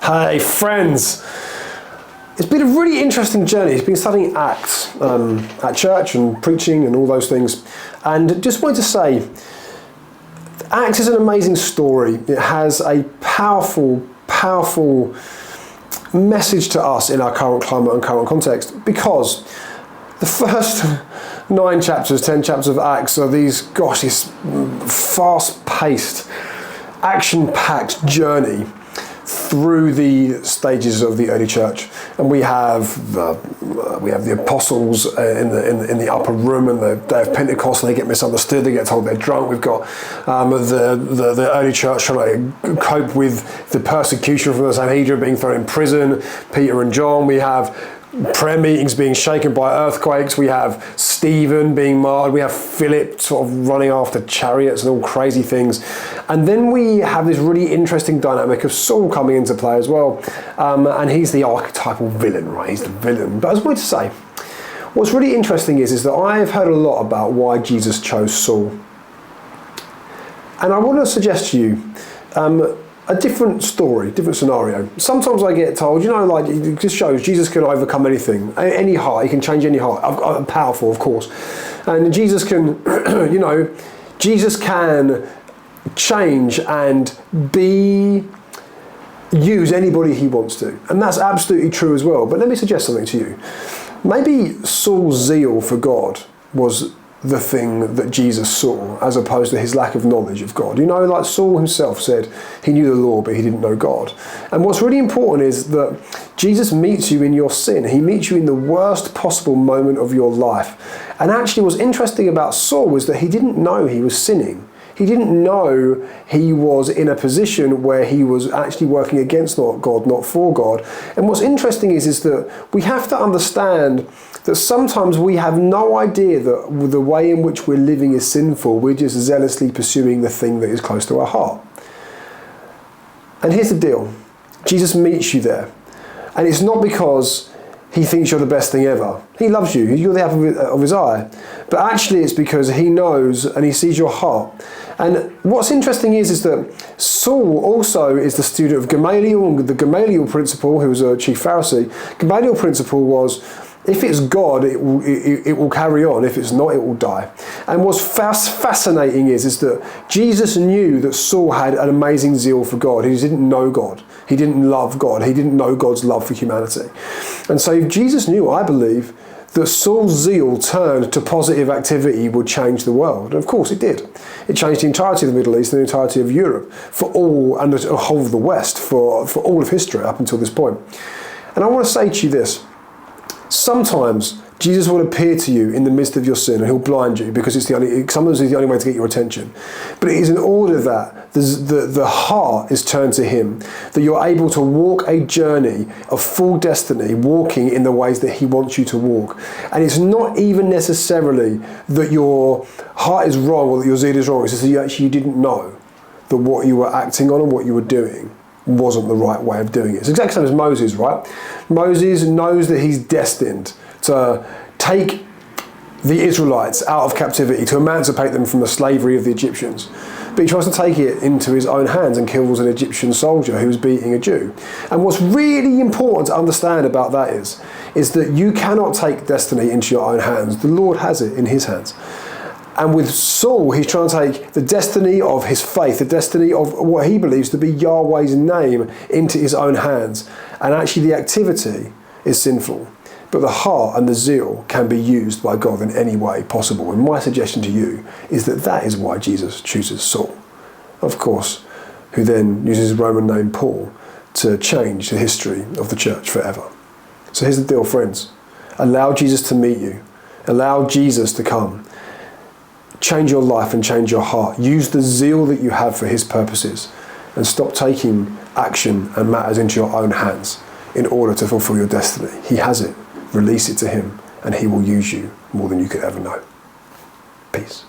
Hey friends, it's been a really interesting journey. It's been studying Acts at church and preaching and all those things, and just wanted to say Acts is an amazing story. It has a powerful message to us in our current climate and current context, because the first 10 chapters of Acts are this fast-paced, action-packed journey through the stages of the early church, and we have the apostles in the upper room and the day of Pentecost, and they get misunderstood. They get told they're drunk. We've got the early church trying to cope with the persecution from the Sanhedrin, being thrown in prison. Peter and John. We have prayer meetings being shaken by earthquakes. We have Stephen being martyred. We have Philip sort of running after chariots and all crazy things. And then we have this really interesting dynamic of Saul coming into play as well. And he's the archetypal villain, right? He's the villain. But as I wanted to say, what's really interesting is that I've heard a lot about why Jesus chose Saul. And I want to suggest to you a different story, different scenario. Sometimes I get told, it just shows Jesus can overcome anything, any heart. He can change any heart. I'm powerful, of course. And Jesus can, Jesus can change and use anybody he wants to. And that's absolutely true as well. But let me suggest something to you. Maybe Saul's zeal for God was the thing that Jesus saw, as opposed to his lack of knowledge of God. Like Saul himself said, he knew the law, but he didn't know God. And what's really important is that Jesus meets you in your sin. He meets you in the worst possible moment of your life. And actually what's interesting about Saul was that he didn't know he was sinning. He didn't know he was in a position where he was actually working against God, not for God. And what's interesting is that we have to understand that sometimes we have no idea that the way in which we're living is sinful. We're just zealously pursuing the thing that is close to our heart. And here's the deal. Jesus meets you there. And it's not because he thinks you're the best thing ever. He loves you. You're the apple of his eye. But actually it's because he knows and he sees your heart. And what's interesting is that Saul also is the student of Gamaliel, and the Gamaliel principle, who was a chief Pharisee. Gamaliel principle was, if it's God, it will carry on. If it's not, it will die. And what's fascinating is that Jesus knew that Saul had an amazing zeal for God. He didn't know God. He didn't love God. He didn't know God's love for humanity. And so if Jesus knew, I believe, that Saul's zeal turned to positive activity would change the world. And of course it did. It changed the entirety of the Middle East and the entirety of Europe, for all, and the whole of the West, for all of history up until this point. And I want to say to you this. Sometimes Jesus will appear to you in the midst of your sin and he'll blind you, because sometimes it's the only way to get your attention. But it is in order that the heart is turned to him, that you're able to walk a journey of full destiny, walking in the ways that he wants you to walk. And it's not even necessarily that your heart is wrong or that your zeal is wrong. It's just that you didn't know that what you were acting on and what you were doing wasn't the right way of doing it. It's exactly the same as Moses, right? Moses knows that he's destined to take the Israelites out of captivity, to emancipate them from the slavery of the Egyptians. But he tries to take it into his own hands and kills an Egyptian soldier who was beating a Jew. And what's really important to understand about that is that you cannot take destiny into your own hands. The Lord has it in his hands. And with Saul, he's trying to take the destiny of his faith, the destiny of what he believes to be Yahweh's name, into his own hands. And actually the activity is sinful. But the heart and the zeal can be used by God in any way possible. And my suggestion to you is that is why Jesus chooses Saul, of course, who then uses his Roman name Paul to change the history of the church forever. So here's the deal, friends. Allow Jesus to meet you. Allow Jesus to come. Change your life and change your heart. Use the zeal that you have for his purposes, and stop taking action and matters into your own hands in order to fulfill your destiny. He has it. Release it to him and he will use you more than you could ever know. Peace.